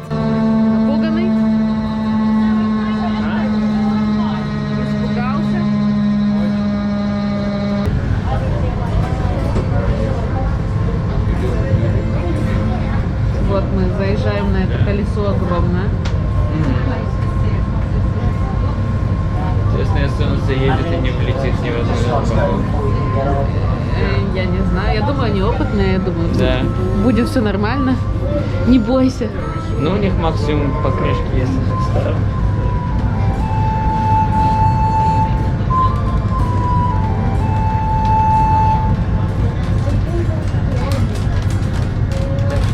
Напуганный? Испугался? Вот мы заезжаем на это колесо огромное. Честно, если он заедет и не влетит, невозможно. Я не знаю, я думаю, они опытные, я думаю, Да. будет все нормально. Не бойся. Ну, у них максимум покрышки, если так старым.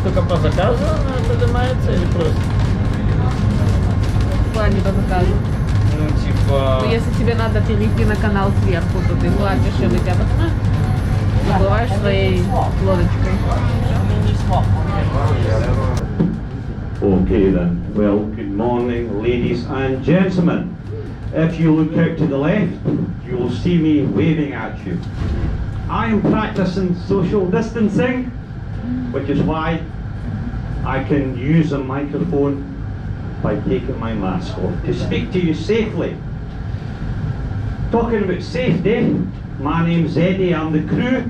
Штука по заказу она поднимается или просто? В плане по заказу. Ну, типа... Но если тебе надо перейти на канал сверху, то ты платишь, и у тебя заплываешь своей лодочкой. Okay then, well, good morning ladies and gentlemen. If you look out to the left, you will see me waving at you. I am practicing social distancing, which is why I can use a microphone by taking my mask off to speak to you safely. Talking about safety, my name's Eddie, I'm the crew,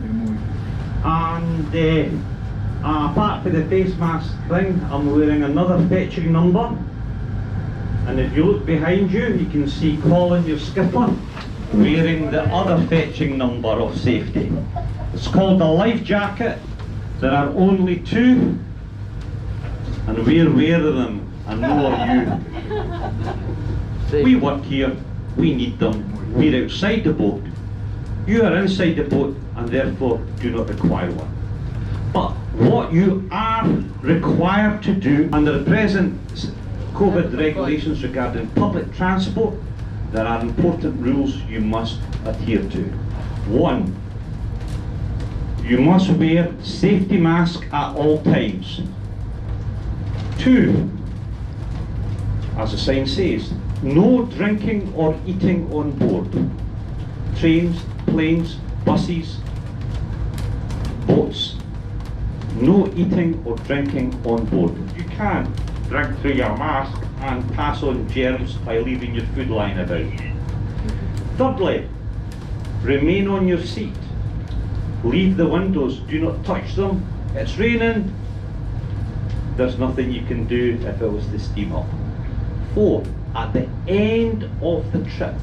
and apart from the face mask thing, I'm wearing another fetching number, and if you look behind you, you can see Colin, your skipper, wearing the other fetching number of safety. It's called a life jacket. There are only two, and we're wearing them, and no are you. We work here, we need them, we're outside the boat. You are inside the boat, and therefore do not require one. But what you are required to do under the present COVID regulations regarding public transport, there are important rules you must adhere to. 1. You must wear safety mask at all times. 2. As the sign says, no drinking or eating on board. Trains, planes, buses, boats. No eating or drinking on board. You can drink through your mask and pass on germs by leaving your food lying about. Thirdly, remain on your seat. Leave the windows, do not touch them. It's raining. There's nothing you can do if it was to steam up. 4, at the end of the trip,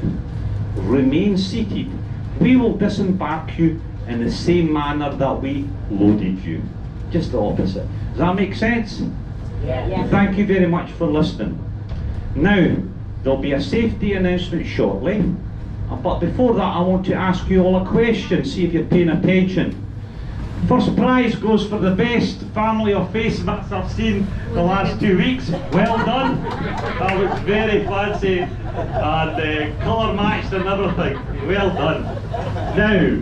remain seated. We will disembark you in the same manner that we loaded you. Just the opposite. Does that make sense? Yeah. Thank you very much for listening. Now, there'll be a safety announcement shortly, but before that I want to ask you all a question, see if you're paying attention. First prize goes for the best family of face masks I've seen the last 2 weeks. Well done. That was very fancy and colour matched and everything. Well done. Now,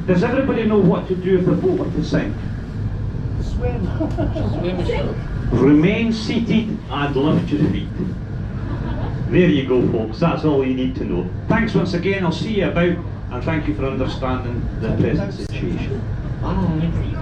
does everybody know what to do if the boat were to sink? Swim ashore. Remain seated and lift your feet. There you go, folks. That's all you need to know. Thanks once again. I'll see you about, and thank you for understanding the present situation. Bye.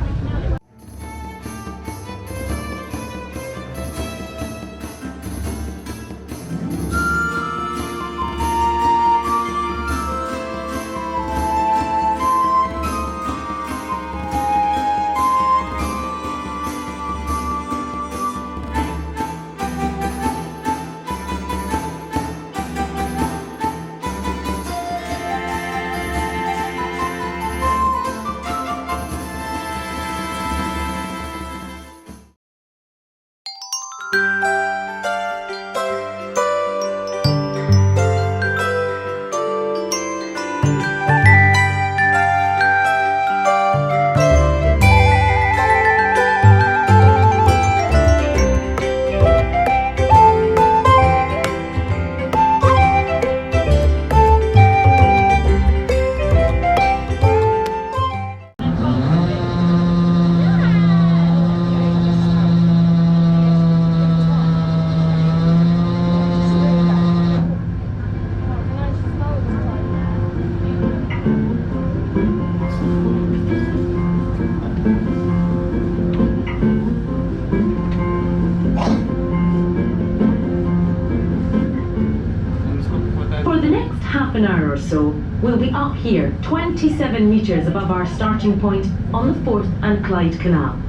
an hour or so, we'll be up here, 27 metres above our starting point on the Forth and Clyde Canal.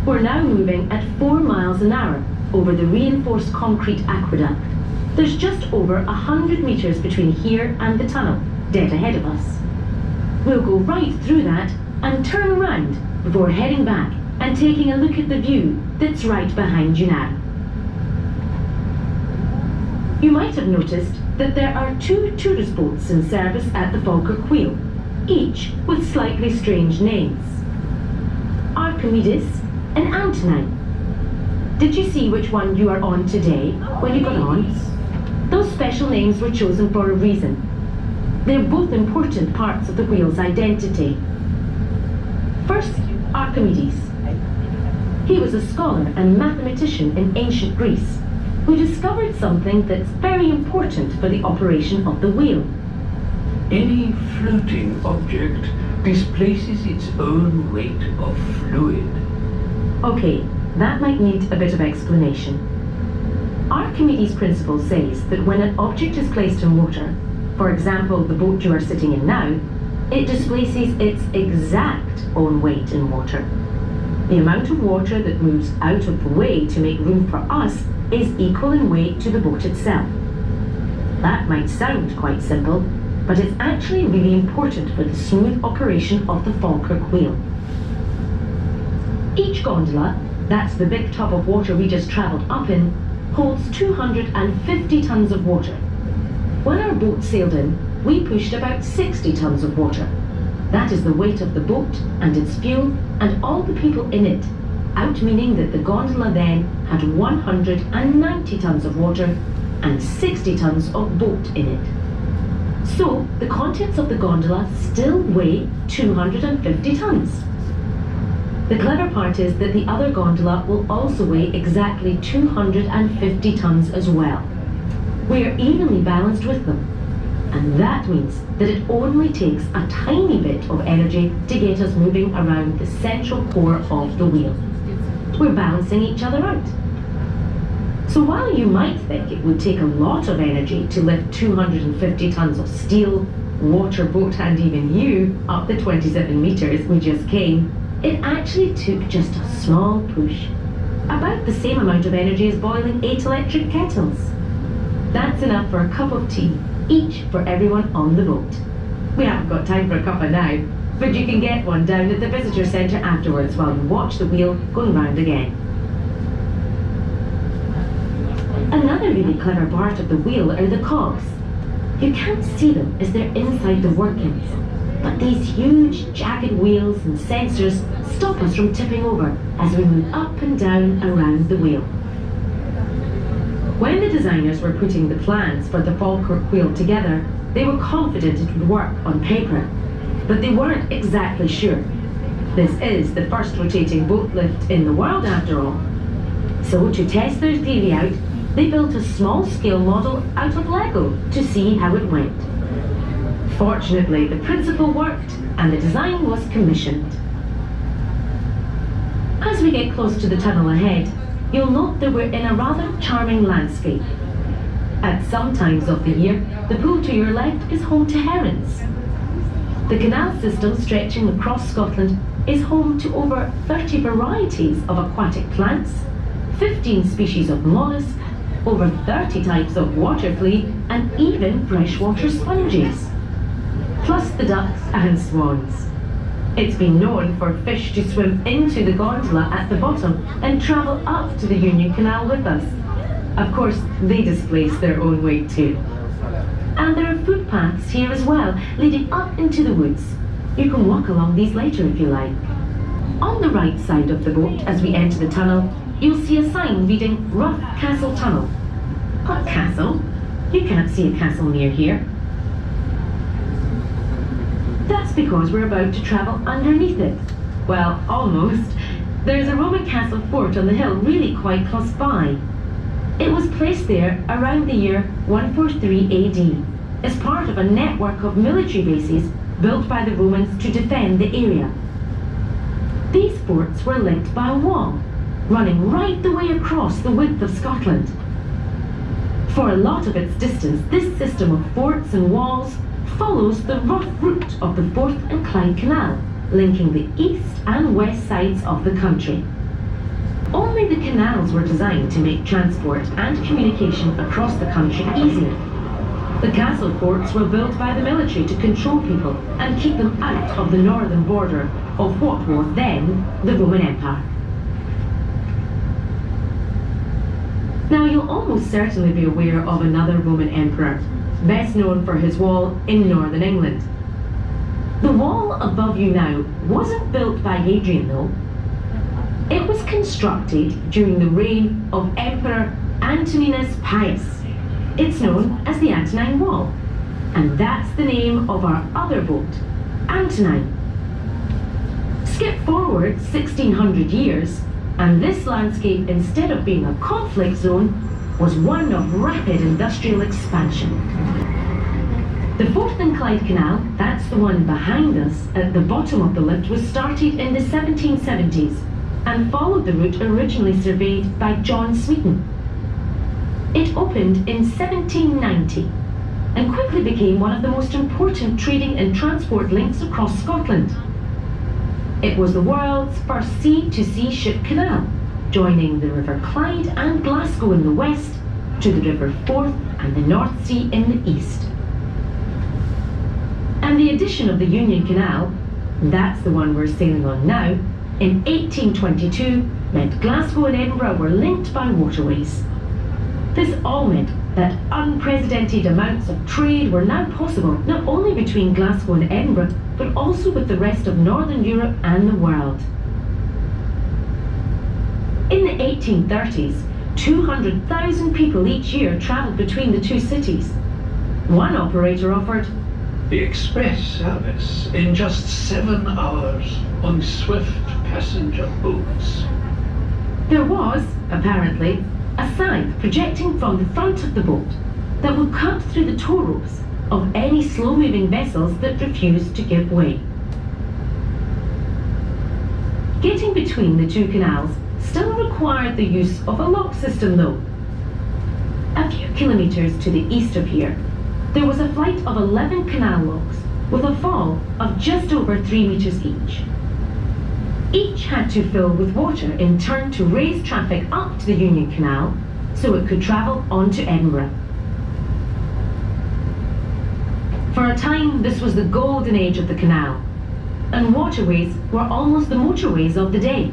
We're now moving at 4 miles an hour over the reinforced concrete aqueduct. There's just over 100 metres between here and the tunnel, dead ahead of us. We'll go right through that and turn around before heading back and taking a look at the view that's right behind you now. You might have noticed that there are 2 tourist boats in service at the Falkirk Wheel, each with slightly strange names. Archimedes and Antonine. Did you see which one you are on today when you got on? Those special names were chosen for a reason. They're both important parts of the wheel's identity. First, Archimedes. He was a scholar and mathematician in ancient Greece who discovered something that's very important for the operation of the wheel. Any floating object displaces its own weight of fluid. Okay, that might need a bit of explanation. Archimedes' principle says that when an object is placed in water, for example the boat you are sitting in now, it displaces its exact own weight in water. The amount of water that moves out of the way to make room for us is equal in weight to the boat itself. That might sound quite simple, but it's actually really important for the smooth operation of the Falkirk Wheel. Each gondola, that's the big tub of water we just travelled up in, holds 250 tonnes of water. When our boat sailed in, we pushed about 60 tonnes of water. That is the weight of the boat and its fuel and all the people in it, out meaning that the gondola then had 190 tonnes of water and 60 tonnes of boat in it. So the contents of the gondola still weigh 250 tonnes. The clever part is that the other gondola will also weigh exactly 250 tonnes as well. We are evenly balanced with them, and that means that it only takes a tiny bit of energy to get us moving around the central core of the wheel. We're balancing each other out. So while you might think it would take a lot of energy to lift 250 tonnes of steel, water, boat and even you up the 27 metres we just came, it actually took just a small push. About the same amount of energy as boiling 8 electric kettles. That's enough for a cup of tea, each for everyone on the boat. We haven't got time for a cuppa now, but you can get one down at the visitor centre afterwards while you watch the wheel going round again. Another really clever part of the wheel are the cogs. You can't see them as they're inside the workings, but these huge jagged wheels and sensors stop us from tipping over as we move up and down around the wheel. When the designers were putting the plans for the Falkirk Wheel together, they were confident it would work on paper, but they weren't exactly sure. This is the first rotating boat lift in the world after all. So to test their theory out, they built a small-scale model out of Lego to see how it went. Fortunately, the principle worked and the design was commissioned. As we get close to the tunnel ahead, you'll note that we're in a rather charming landscape. At some times of the year, the pool to your left is home to herons. The canal system stretching across Scotland is home to over 30 varieties of aquatic plants, 15 species of mollusks, over 30 types of water flea, and even freshwater sponges. Plus the ducks and swans. It's been known for fish to swim into the gondola at the bottom and travel up to the Union Canal with us. Of course, they displace their own weight too. And there are footpaths here as well, leading up into the woods. You can walk along these later if you like. On the right side of the boat, as we enter the tunnel, you'll see a sign reading Rough Castle Tunnel. What castle? You can't see a castle near here. That's because we're about to travel underneath it. Well, almost. There's a Roman castle fort on the hill really quite close by. It was placed there around the year 143 AD as part of a network of military bases built by the Romans to defend the area. These forts were linked by a wall running right the way across the width of Scotland. For a lot of its distance, this system of forts and walls follows the rough route of the Forth and Clyde Canal, linking the east and west sides of the country. Only the canals were designed to make transport and communication across the country easier. The castle forts were built by the military to control people and keep them out of the northern border of what was then the Roman Empire. Now, you'll almost certainly be aware of another Roman emperor, best known for his wall in northern England. The wall above you now wasn't built by Hadrian though. It was constructed during the reign of Emperor Antoninus Pius. It's known as the Antonine Wall, and that's the name of our other boat, Antonine. Skip forward 1600 years, and this landscape, instead of being a conflict zone, was one of rapid industrial expansion. The Forth and Clyde Canal, that's the one behind us at the bottom of the lift, was started in the 1770s and followed the route originally surveyed by John Smeaton. It opened in 1790 and quickly became one of the most important trading and transport links across Scotland. It was the world's first sea-to-sea ship canal, joining the River Clyde and Glasgow in the west to the River Forth and the North Sea in the east. And the addition of the Union Canal, that's the one we're sailing on now, in 1822 meant Glasgow and Edinburgh were linked by waterways. This all meant that unprecedented amounts of trade were now possible, not only between Glasgow and Edinburgh, but also with the rest of Northern Europe and the world. In the 1830s, 200,000 people each year travelled between the two cities. One operator offered the express service in just 7 hours on swift passenger boats. There was, apparently, a sign projecting from the front of the boat that would cut through the tow ropes of any slow-moving vessels that refused to give way. Getting between the two canals still required the use of a lock system though. A few kilometres to the east of here, there was a flight of 11 canal locks with a fall of just over 3 metres each. Each had to fill with water in turn to raise traffic up to the Union Canal so it could travel on to Edinburgh. For a time, this was the golden age of the canal, and waterways were almost the motorways of the day.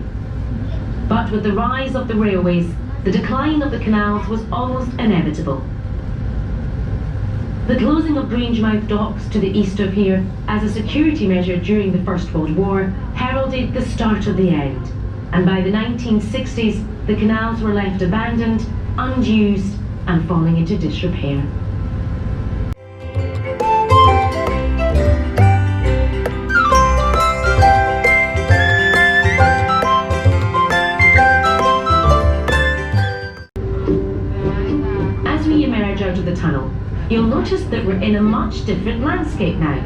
But with the rise of the railways, the decline of the canals was almost inevitable. The closing of Grangemouth docks to the east of here as a security measure during the First World War heralded the start of the end, and by the 1960s the canals were left abandoned, unused and falling into disrepair. As we emerge out of the tunnel, you'll notice that we're in a much different landscape now.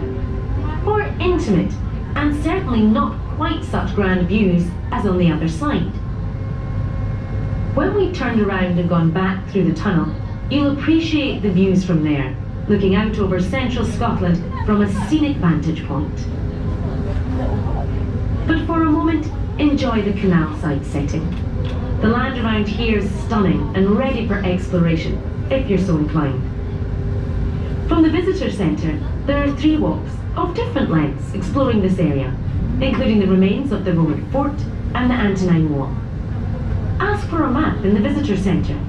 More intimate, and certainly not quite such grand views as on the other side. When we turned around and gone back through the tunnel, you'll appreciate the views from there, looking out over central Scotland from a scenic vantage point. But for a moment, enjoy the canal side setting. The land around here is stunning and ready for exploration, if you're so inclined. From the visitor centre, there are 3 walks of different lengths exploring this area, including the remains of the Roman fort and the Antonine Wall. Ask for a map in the visitor centre,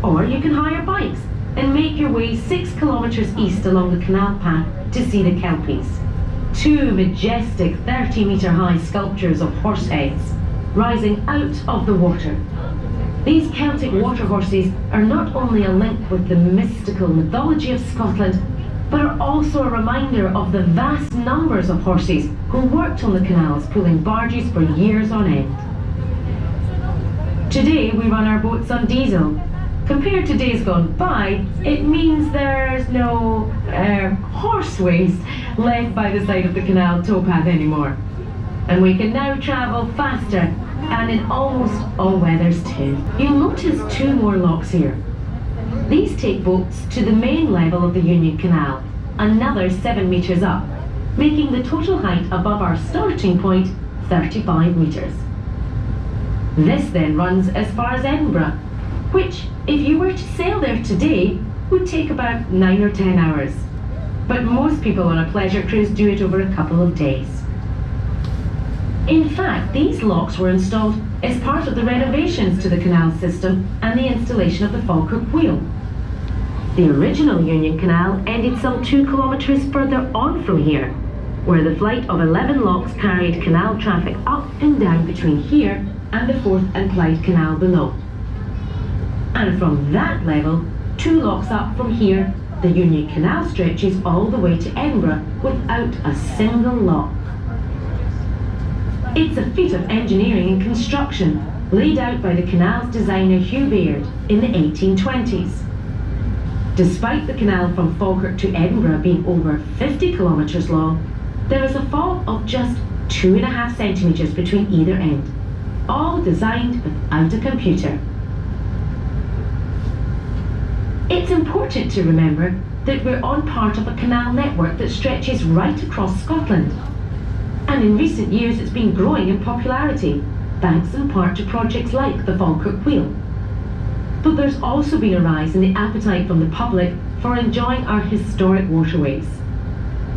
or you can hire bikes and make your way 6 kilometres east along the canal path to see the Kelpies. 2 majestic 30-metre high sculptures of horse heads rising out of the water. These Celtic water horses are not only a link with the mystical mythology of Scotland, but are also a reminder of the vast numbers of horses who worked on the canals pulling barges for years on end. Today we run our boats on diesel. Compared to days gone by, it means there's no horse waste left by the side of the canal towpath anymore. And we can now travel faster and in almost all weathers too. You'll notice 2 more locks here. These take boats to the main level of the Union Canal, another 7 metres up, making the total height above our starting point 35 metres. This then runs as far as Edinburgh, which, if you were to sail there today, would take about 9 or 10 hours. But most people on a pleasure cruise do it over a couple of days. In fact, these locks were installed as part of the renovations to the canal system and the installation of the Falkirk Wheel. The original Union Canal ended some 2 kilometres further on from here, where the flight of 11 locks carried canal traffic up and down between here and the Forth and Clyde Canal below. And from that level, 2 locks up from here, the Union Canal stretches all the way to Edinburgh without a single lock. It's a feat of engineering and construction laid out by the canal's designer Hugh Baird in the 1820s. Despite the canal from Falkirk to Edinburgh being over 50 kilometres long, there is a fall of just 2.5 centimetres between either end, all designed without a computer. It's important to remember that we're on part of a canal network that stretches right across Scotland. And in recent years it's been growing in popularity, thanks in part to projects like the Falkirk Wheel. But there's also been a rise in the appetite from the public for enjoying our historic waterways.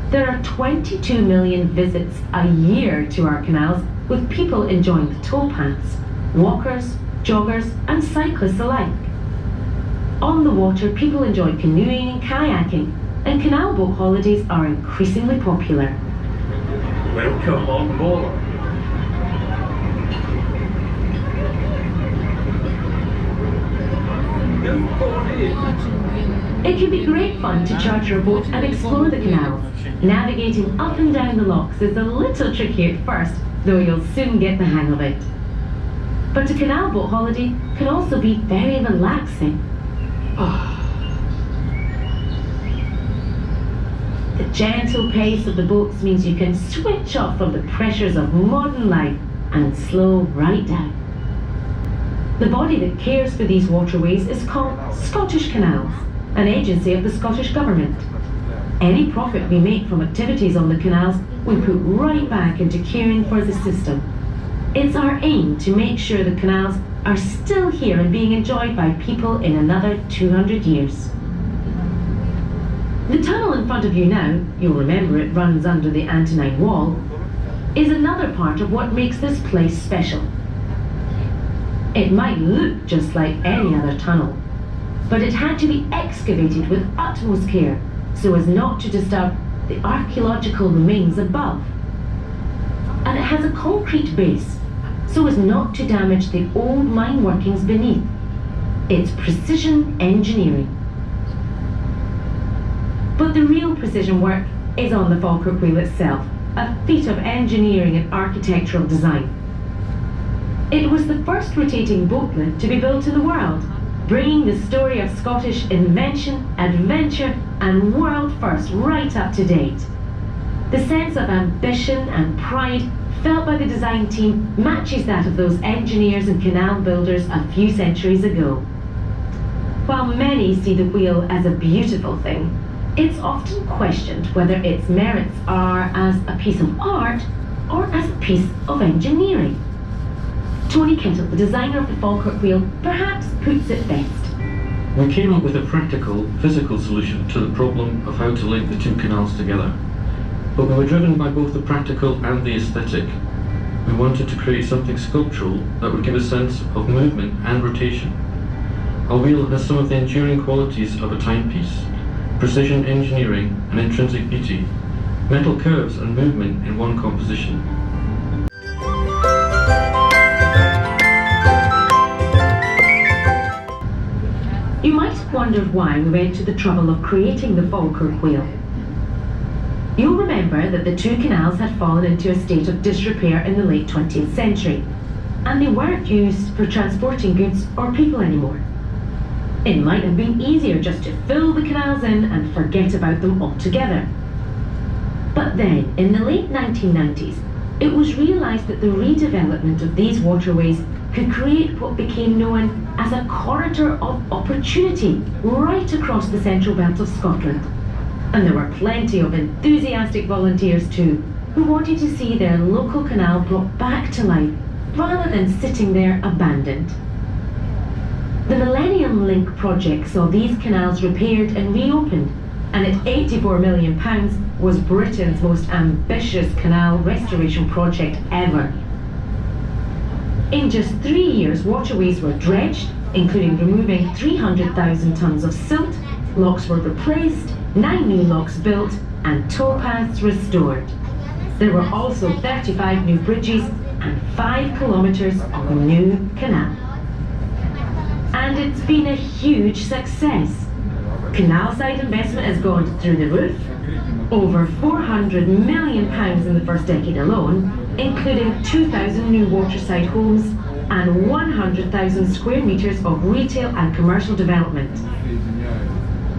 There are 22 million visits a year to our canals, with people enjoying the towpaths, walkers, joggers and cyclists alike. On the water, people enjoy canoeing and kayaking, and canal boat holidays are increasingly popular. Welcome on board. It can be great fun to charter a boat and explore the canals. Navigating up and down the locks is a little tricky at first, though you'll soon get the hang of it. But a canal boat holiday can also be very relaxing. The gentle pace of the boats means you can switch off from the pressures of modern life and slow right down. The body that cares for these waterways is called Scottish Canals, an agency of the Scottish Government. Any profit we make from activities on the canals we put right back into caring for the system. It's our aim to make sure the canals are still here and being enjoyed by people in another 200 years. The tunnel in front of you now, you'll remember it runs under the Antonine Wall, is another part of what makes this place special. It might look just like any other tunnel, but it had to be excavated with utmost care so as not to disturb the archaeological remains above. And it has a concrete base so as not to damage the old mine workings beneath. It's precision engineering. But the real precision work is on the Falkirk Wheel itself, a feat of engineering and architectural design. It was the first rotating boat lift to be built in the world, bringing the story of Scottish invention, adventure and world first right up to date. The sense of ambition and pride felt by the design team matches that of those engineers and canal builders a few centuries ago. While many see the wheel as a beautiful thing, it's often questioned whether its merits are as a piece of art or as a piece of engineering. Tony Kettle, the designer of the Falkirk Wheel, perhaps puts it best. We came up with a practical, physical solution to the problem of how to link the two canals together. But we were driven by both the practical and the aesthetic. We wanted to create something sculptural that would give a sense of movement and rotation. Our wheel has some of the enduring qualities of a timepiece, precision engineering and intrinsic beauty, metal curves and movement in one composition. You might have wondered why we went to the trouble of creating the Falkirk Wheel. You'll remember that the two canals had fallen into a state of disrepair in the late 20th century, and they weren't used for transporting goods or people anymore. It might have been easier just to fill the canals in and forget about them altogether. But then, in the late 1990s, it was realised that the redevelopment of these waterways could create what became known as a corridor of opportunity right across the central belt of Scotland. And there were plenty of enthusiastic volunteers too, who wanted to see their local canal brought back to life rather than sitting there abandoned. The Millennium Link project saw these canals repaired and reopened, and at £84 million was Britain's most ambitious canal restoration project ever. In just 3 years, waterways were dredged, including removing 300,000 tonnes of silt, locks were replaced, 9 new locks built, and towpaths restored. There were also 35 new bridges and 5 kilometres of new canal. And it's been a huge success. Canal side investment has gone through the roof, over £400 million in the first decade alone, including 2,000 new waterside homes and 100,000 square metres of retail and commercial development.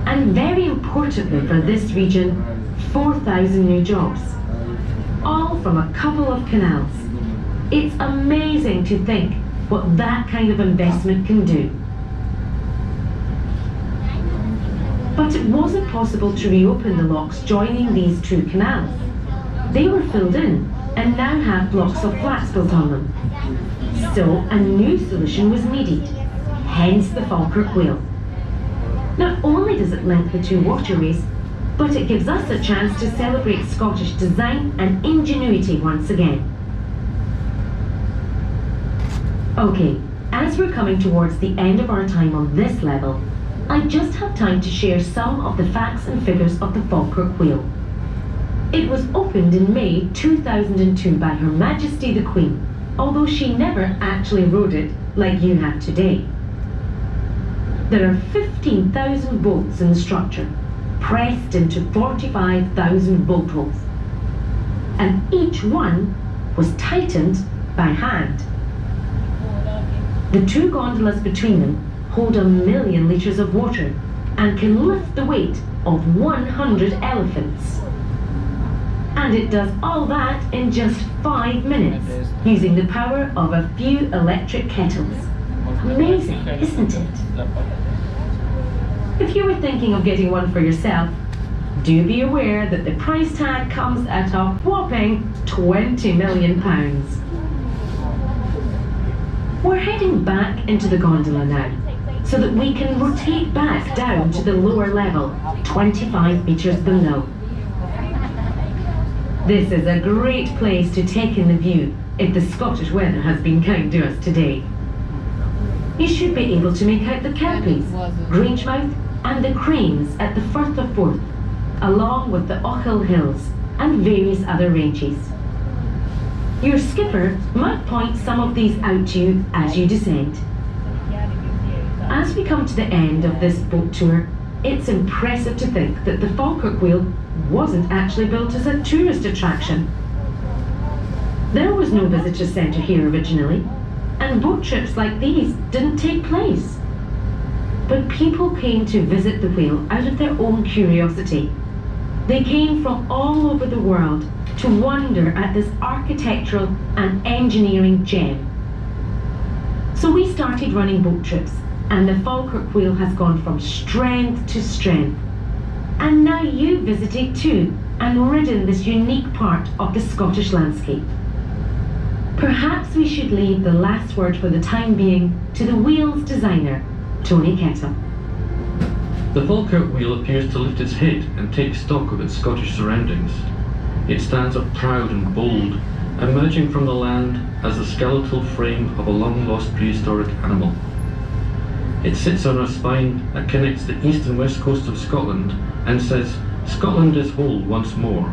And very importantly for this region, 4,000 new jobs, all from a couple of canals. It's amazing to think what that kind of investment can do. But it wasn't possible to reopen the locks joining these two canals. They were filled in and now have blocks of flats built on them. So a new solution was needed, hence the Falkirk Wheel. Not only does it link the two waterways, but it gives us a chance to celebrate Scottish design and ingenuity once again. Okay, as we're coming towards the end of our time on this level, I just have time to share some of the facts and figures of the Falkirk Wheel. It was opened in May 2002 by Her Majesty the Queen, although she never actually rode it like you have today. There are 15,000 bolts in the structure, pressed into 45,000 bolt holes, and each one was tightened by hand. The two gondolas between them hold 1 million litres of water and can lift the weight of 100 elephants. And it does all that in just 5 minutes, using the power of a few electric kettles. Amazing, isn't it? If you were thinking of getting one for yourself, do be aware that the price tag comes at a whopping £20 million. We're heading back into the gondola now, so that we can rotate back down to the lower level, 25 metres below. This is a great place to take in the view if the Scottish weather has been kind to us today. You should be able to make out the Kelpies, Grangemouth and the cranes at the Firth of Forth, along with the Ochil Hills and various other ranges. Your skipper might point some of these out to you as you descend. As we come to the end of this boat tour, it's impressive to think that the Falkirk Wheel wasn't actually built as a tourist attraction. There was no visitor centre here originally, and boat trips like these didn't take place. But people came to visit the wheel out of their own curiosity. They came from all over the world to wonder at this architectural and engineering gem. So we started running boat trips, and the Falkirk Wheel has gone from strength to strength. And now you visited too, and ridden this unique part of the Scottish landscape. Perhaps we should leave the last word for the time being to the wheel's designer, Tony Kettle. The Falkirk Wheel appears to lift its head and take stock of its Scottish surroundings. It stands up proud and bold, emerging from the land as the skeletal frame of a long-lost prehistoric animal. It sits on a spine that connects the east and west coast of Scotland and says, "Scotland is whole once more."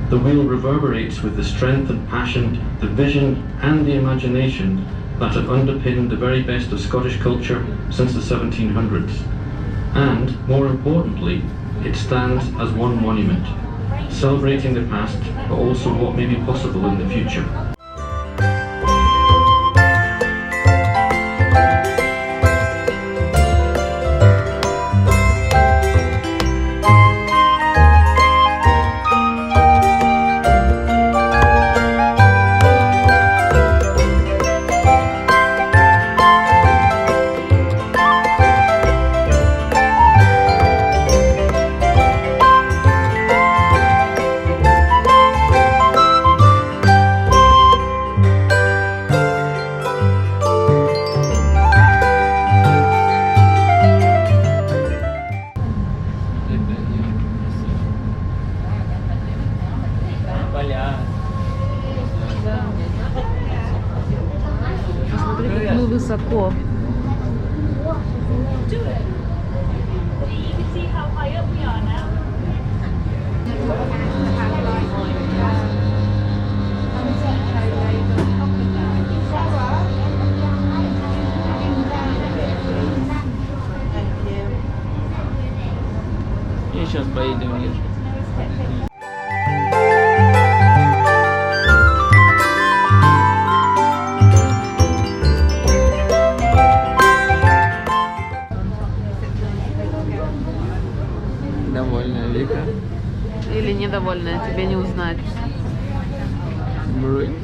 The wheel reverberates with the strength and passion, the vision and the imagination that have underpinned the very best of Scottish culture since the 1700s. And, more importantly, it stands as one monument, celebrating the past, but also what may be possible in the future. И сейчас поедем ниже. Довольная Вика. Или недовольная, тебе не узнать. Брынь.